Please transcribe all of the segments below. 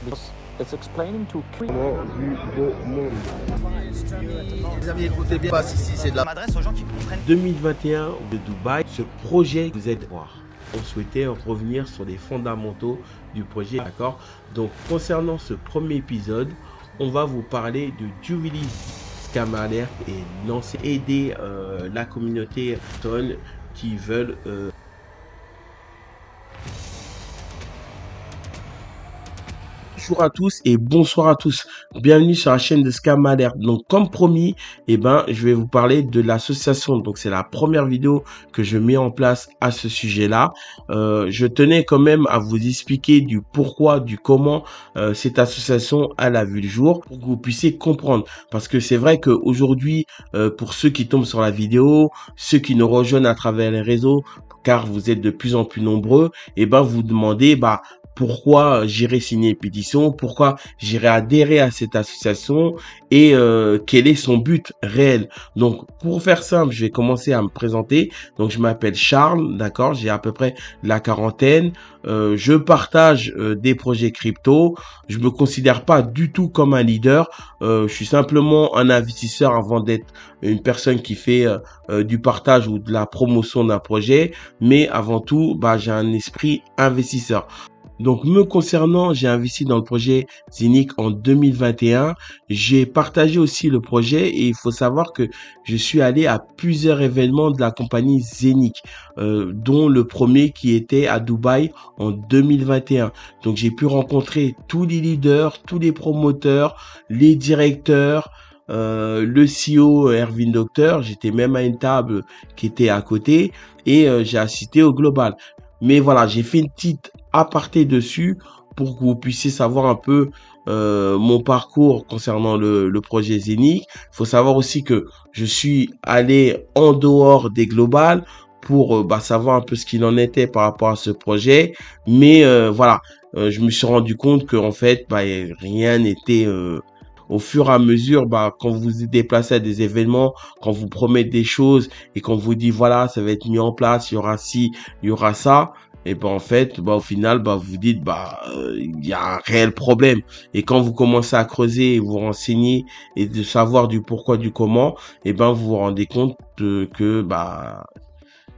because it's explaining to Les amis, écoutez bien, ici c'est de la... m'adresse aux gens qui comprennent. 2021 de Dubaï, ce projet que vous êtes voir. On souhaitait revenir sur les fondamentaux du projet, d'accord? Donc, concernant ce premier épisode, on va vous parler de Jubilee Scam Alert et lancer, aider la communauté Ton qui veulent Bonjour à tous et bonsoir à tous. Bienvenue sur la chaîne de Scam Alert. Donc, comme promis, je vais vous parler de l'association. Donc, c'est la première vidéo que je mets en place à ce sujet-là. Je tenais quand même à vous expliquer du pourquoi, du comment cette association a la vue le jour pour que vous puissiez comprendre. Parce que c'est vrai qu'aujourd'hui, pour ceux qui tombent sur la vidéo, ceux qui nous rejoignent à travers les réseaux, car vous êtes de plus en plus nombreux, vous demandez, pourquoi j'irai signer une pétition, pourquoi j'irai adhérer à cette association et quel est son but réel. Donc, pour faire simple, je vais commencer à me présenter. Donc, je m'appelle Charles, d'accord, j'ai à peu près la quarantaine. Je partage des projets crypto. Je me considère pas du tout comme un leader. Je suis simplement un investisseur avant d'être une personne qui fait du partage ou de la promotion d'un projet. Mais avant tout, j'ai un esprit investisseur. Donc, me concernant, j'ai investi dans le projet Zenic en 2021. J'ai partagé aussi le projet et il faut savoir que je suis allé à plusieurs événements de la compagnie Zenic, dont le premier qui était à Dubaï en 2021. Donc, j'ai pu rencontrer tous les leaders, tous les promoteurs, les directeurs, le CEO Erwin Docteur. J'étais même à une table qui était à côté et j'ai assisté au global. Mais voilà, j'ai fait une petite aparté dessus pour que vous puissiez savoir un peu mon parcours concernant le projet Zenic. Il faut savoir aussi que je suis allé en dehors des globales pour savoir un peu ce qu'il en était par rapport à ce projet. Mais je me suis rendu compte que en fait, rien n'était... Au fur et à mesure, quand vous vous déplacez à des événements, quand vous promettez des choses et qu'on vous dit voilà, ça va être mis en place, il y aura ci, il y aura ça, et en fait, au final, vous dites il y a un réel problème. Et quand vous commencez à creuser et vous renseigner et de savoir du pourquoi, du comment, vous vous rendez compte que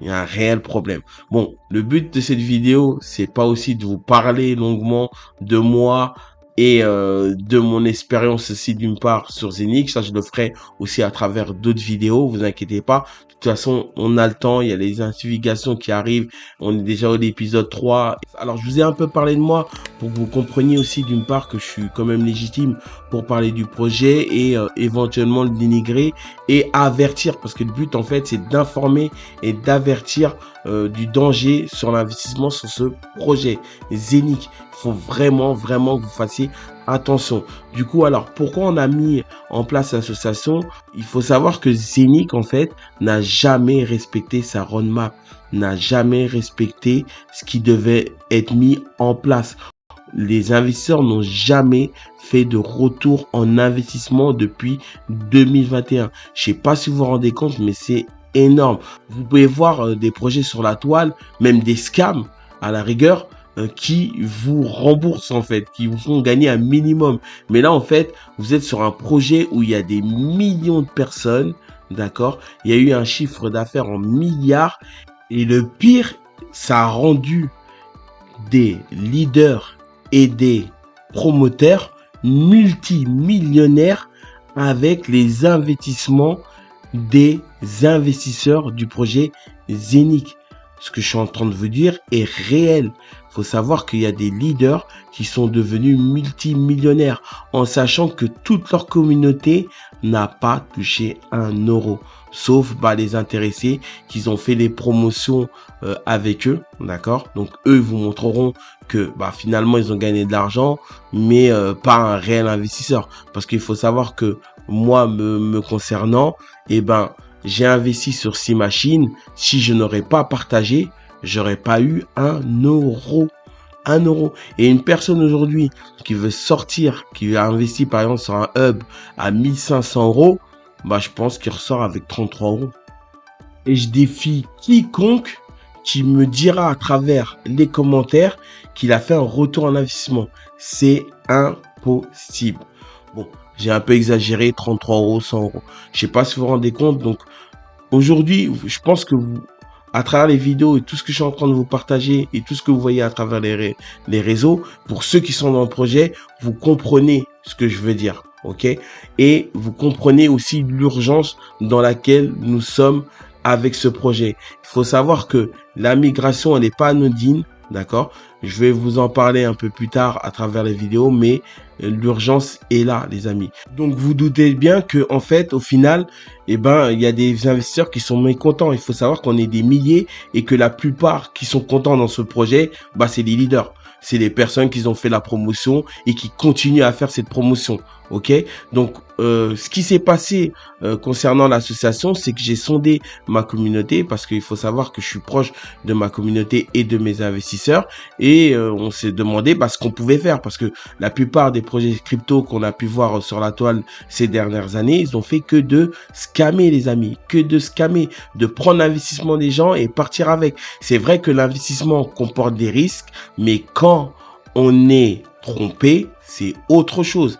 il y a un réel problème. Bon, le but de cette vidéo, c'est pas aussi de vous parler longuement de moi et de mon expérience aussi d'une part sur Zenic. Ça, je le ferai aussi à travers d'autres vidéos, vous inquiétez pas. De toute façon, on a le temps, il y a les investigations qui arrivent. On est déjà au l'épisode 3. Alors, je vous ai un peu parlé de moi pour que vous compreniez aussi d'une part que je suis quand même légitime pour parler du projet et éventuellement le dénigrer et avertir. Parce que le but, en fait, c'est d'informer et d'avertir du danger sur l'investissement sur ce projet Zenic. Il faut vraiment que vous fassiez attention. Du coup, alors, pourquoi on a mis en place l'association? Il faut savoir que Zenic, en fait, n'a jamais respecté sa roadmap, n'a jamais respecté ce qui devait être mis en place. Les investisseurs n'ont jamais fait de retour en investissement depuis 2021. Je sais pas si vous vous rendez compte, mais c'est énorme. Vous pouvez voir des projets sur la toile, même des scams à la rigueur, qui vous remboursent en fait, qui vous font gagner un minimum. Mais là en fait, vous êtes sur un projet où il y a des millions de personnes, d'accord? Il y a eu un chiffre d'affaires en milliards et le pire, ça a rendu des leaders et des promoteurs multimillionnaires avec les investissements des investisseurs du projet Zenic. Ce que je suis en train de vous dire est réel. Il faut savoir qu'il y a des leaders qui sont devenus multimillionnaires en sachant que toute leur communauté n'a pas touché un euro. Sauf les intéressés qui ont fait les promotions avec eux, d'accord? Donc eux vous montreront que finalement ils ont gagné de l'argent, mais pas un réel investisseur. Parce qu'il faut savoir que moi me concernant, j'ai investi sur 6 machines. Si je n'aurais pas partagé, j'aurais pas eu un euro. 1 euro. Et une personne aujourd'hui qui veut sortir, qui a investi par exemple sur un hub à 1500 euros, je pense qu'il ressort avec 33 euros. Et je défie quiconque qui me dira à travers les commentaires qu'il a fait un retour en investissement. C'est impossible. Bon, j'ai un peu exagéré, 33 euros, 100 euros. Je sais pas si vous vous rendez compte. Donc, aujourd'hui, je pense que vous, à travers les vidéos et tout ce que je suis en train de vous partager et tout ce que vous voyez à travers les réseaux, pour ceux qui sont dans le projet, vous comprenez ce que je veux dire, ok? Et vous comprenez aussi l'urgence dans laquelle nous sommes avec ce projet. Il faut savoir que la migration, elle n'est pas anodine, d'accord? Je vais vous en parler un peu plus tard à travers les vidéos, mais l'urgence est là, les amis. Donc, vous doutez bien que, en fait, au final, eh ben, il y a des investisseurs qui sont mécontents. Il faut savoir qu'on est des milliers et que la plupart qui sont contents dans ce projet, bah, c'est les leaders. C'est les personnes qui ont fait la promotion et qui continuent à faire cette promotion. Ok? Donc, ce qui s'est passé concernant l'association, c'est que j'ai sondé ma communauté parce qu'il faut savoir que je suis proche de ma communauté et de mes investisseurs et on s'est demandé ce qu'on pouvait faire parce que la plupart des projets crypto qu'on a pu voir sur la toile ces dernières années, ils ont fait que de scammer, les amis, que de scammer, de prendre l'investissement des gens et partir avec. C'est vrai que l'investissement comporte des risques, mais quand on est trompé, c'est autre chose.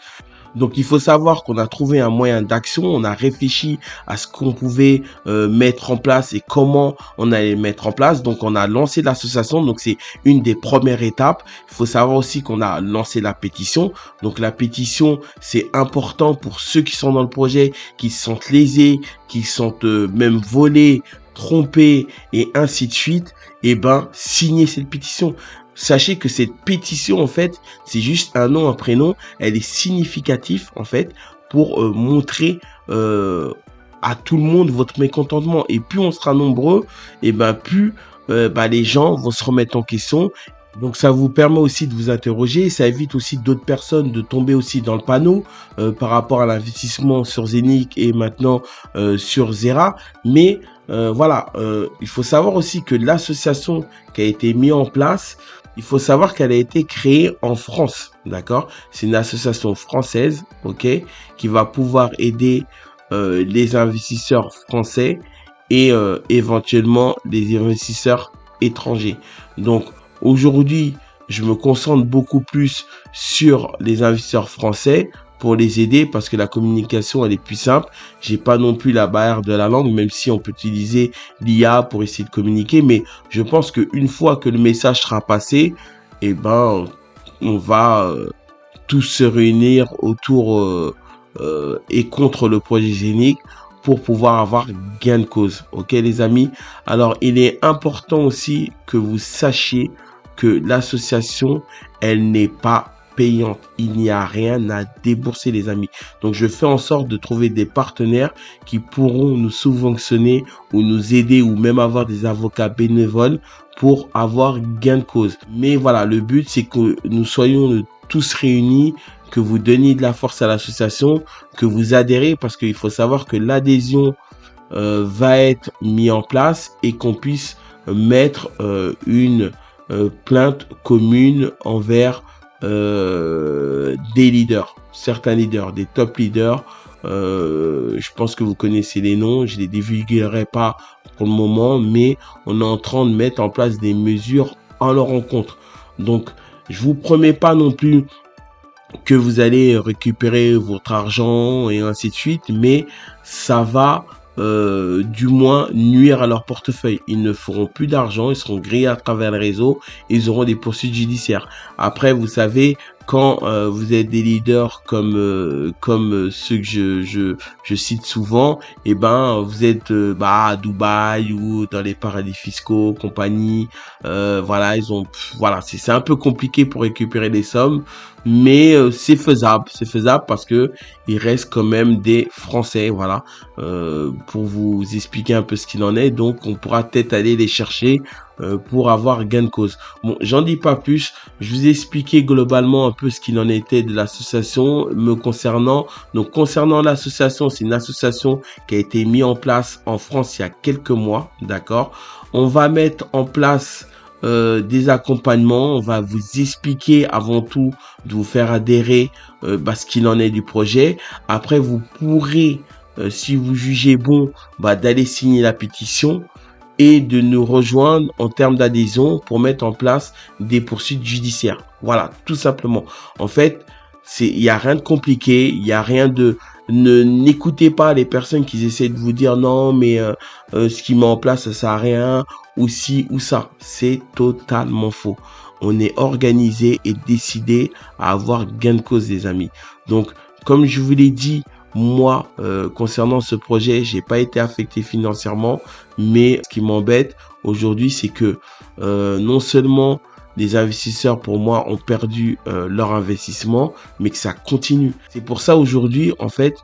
Donc, il faut savoir qu'on a trouvé un moyen d'action, on a réfléchi à ce qu'on pouvait mettre en place et comment on allait mettre en place. Donc, on a lancé l'association, donc c'est une des premières étapes. Il faut savoir aussi qu'on a lancé la pétition. Donc, la pétition, c'est important pour ceux qui sont dans le projet, qui se sentent lésés, qui se sentent même volés, trompés et ainsi de suite. Eh ben, signez cette pétition. Sachez que cette pétition, en fait, c'est juste un nom, un prénom. Elle est significative, en fait, pour montrer à tout le monde votre mécontentement. Et plus on sera nombreux, et ben plus les gens vont se remettre en question. Donc, ça vous permet aussi de vous interroger. Ça évite aussi d'autres personnes de tomber aussi dans le panneau par rapport à l'investissement sur Zeniq et maintenant sur Zera. Mais voilà, il faut savoir aussi que l'association qui a été mise en place, il faut savoir qu'elle a été créée en France, d'accord? C'est une association française, ok, qui va pouvoir aider les investisseurs français et éventuellement les investisseurs étrangers. Donc, aujourd'hui, je me concentre beaucoup plus sur les investisseurs français pour les aider parce que la communication, elle est plus simple. J'ai pas non plus la barrière de la langue, même si on peut utiliser l'IA pour essayer de communiquer. Mais je pense qu'une fois que le message sera passé, eh ben, on va tous se réunir autour et contre le projet Zeniq pour pouvoir avoir gain de cause. Ok, les amis? Alors, il est important aussi que vous sachiez que l'association, elle n'est pas payante. Il n'y a rien à débourser, les amis. Donc, je fais en sorte de trouver des partenaires qui pourront nous subventionner ou nous aider ou même avoir des avocats bénévoles pour avoir gain de cause. Mais voilà, le but, c'est que nous soyons tous réunis, que vous donniez de la force à l'association, que vous adhérez parce qu'il faut savoir que l'adhésion va être mise en place et qu'on puisse mettre une plainte commune envers des leaders, certains leaders, des top leaders. Je pense que vous connaissez les noms, je les divulguerai pas pour le moment, mais on est en train de mettre en place des mesures en leur encontre. Donc, je vous promets pas non plus que vous allez récupérer votre argent et ainsi de suite, mais ça va du moins nuire à leur portefeuille. Ils ne feront plus d'argent, ils seront grillés à travers le réseau, ils auront des poursuites judiciaires. Après, vous savez, quand vous êtes des leaders comme ceux que je cite souvent, et ben vous êtes à Dubaï ou dans les paradis fiscaux, compagnie. Voilà, voilà, c'est un peu compliqué pour récupérer des sommes, mais c'est faisable parce que il reste quand même des Français, voilà, pour vous expliquer un peu ce qu'il en est. Donc on pourra peut-être aller les chercher pour avoir gain de cause. Bon, j'en dis pas plus. Je vous ai expliqué globalement un peu ce qu'il en était de l'association me concernant. Donc, concernant l'association, c'est une association qui a été mise en place en France il y a quelques mois, d'accord? On va mettre en place des accompagnements. On va vous expliquer avant tout, de vous faire adhérer ce qu'il en est du projet. Après, vous pourrez, si vous jugez bon, d'aller signer la pétition. et de nous rejoindre en termes d'adhésion pour mettre en place des poursuites judiciaires. Voilà, tout simplement. En fait, il y a rien de compliqué, il y a rien de... N'écoutez pas les personnes qui essaient de vous dire non, mais ce qui met en place, ça sert à rien, ou ci ou ça. C'est totalement faux. On est organisé et décidé à avoir gain de cause, les amis. Donc, comme je vous l'ai dit, moi, concernant ce projet, j'ai pas été affecté financièrement, mais ce qui m'embête aujourd'hui, c'est que non seulement les investisseurs, pour moi, ont perdu leur investissement, mais que ça continue. C'est pour ça aujourd'hui, en fait,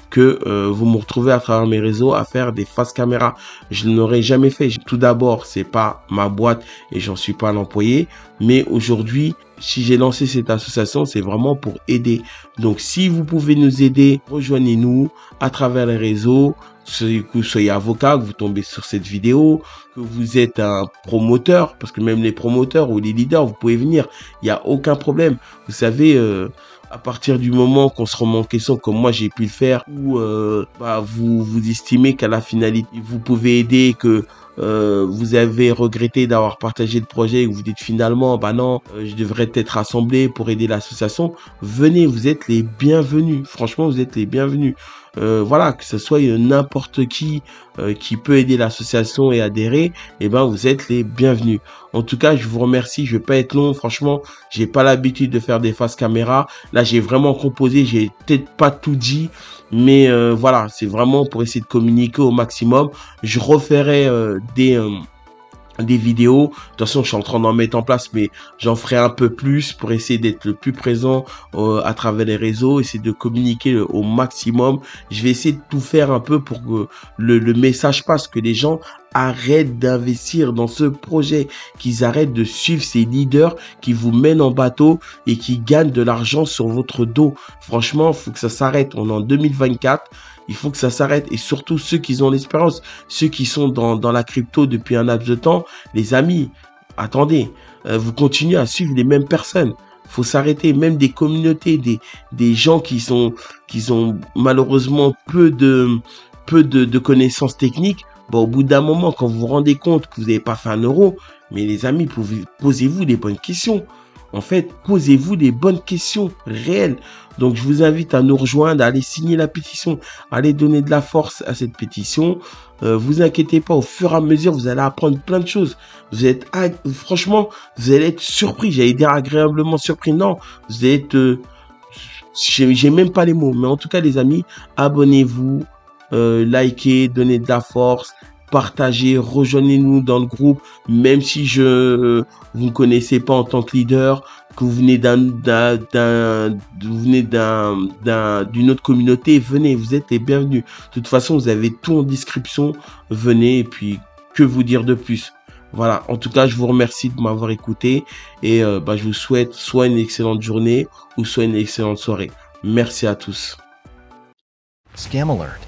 que vous me retrouvez à travers mes réseaux à faire des face caméra. Je ne l'aurais jamais fait. Tout d'abord, c'est pas ma boîte et j'en suis pas l'employé. Mais aujourd'hui, si j'ai lancé cette association, c'est vraiment pour aider. Donc, si vous pouvez nous aider, rejoignez-nous à travers les réseaux. Que vous soyez avocat, que vous tombez sur cette vidéo, que vous êtes un promoteur, parce que même les promoteurs ou les leaders, vous pouvez venir. Il n'y a aucun problème. Vous savez, à partir du moment qu'on se remet en question, comme moi j'ai pu le faire, où vous estimez qu'à la finalité, vous pouvez aider, que vous avez regretté d'avoir partagé le projet et que vous dites finalement, non, je devrais être rassemblé pour aider l'association, venez, vous êtes les bienvenus. Franchement, vous êtes les bienvenus. Voilà, que ce soit n'importe qui peut aider l'association et adhérer, vous êtes les bienvenus. En tout cas, je vous remercie. Je vais pas être long. Franchement, j'ai pas l'habitude de faire des faces caméra. Là, j'ai vraiment composé. J'ai peut-être pas tout dit, mais voilà, c'est vraiment pour essayer de communiquer au maximum. Je referai des vidéos. De toute façon, je suis en train d'en mettre en place, mais j'en ferai un peu plus pour essayer d'être le plus présent à travers les réseaux, essayer de communiquer au maximum. Je vais essayer de tout faire un peu pour que le message passe, que les gens arrêtent d'investir dans ce projet, qu'ils arrêtent de suivre ces leaders qui vous mènent en bateau et qui gagnent de l'argent sur votre dos. Franchement, il faut que ça s'arrête. On est en 2024. Il faut que ça s'arrête. Et surtout ceux qui ont l'expérience, ceux qui sont dans la crypto depuis un laps de temps, les amis, attendez, vous continuez à suivre les mêmes personnes. Faut s'arrêter. Même des communautés, des gens qui ont malheureusement peu de connaissances techniques. Au bout d'un moment, quand vous vous rendez compte que vous n'avez pas fait 1 euro, mais les amis, posez-vous des bonnes questions. En fait, posez-vous des bonnes questions réelles. Donc, je vous invite à nous rejoindre, à aller signer la pétition, à aller donner de la force à cette pétition. Vous inquiétez pas, au fur et à mesure, vous allez apprendre plein de choses. Franchement, vous allez être surpris. J'allais dire agréablement surpris. Non, vous allez être, j'ai même pas les mots. Mais en tout cas, les amis, abonnez-vous, likez, donnez de la force. Partagez, rejoignez-nous dans le groupe, même si vous ne connaissez pas en tant que leader, que vous venez d'une autre communauté, venez, vous êtes les bienvenus. De toute façon, vous avez tout en description, venez, et puis, que vous dire de plus? Voilà, en tout cas, je vous remercie de m'avoir écouté, et je vous souhaite soit une excellente journée, ou soit une excellente soirée. Merci à tous. Scam alert.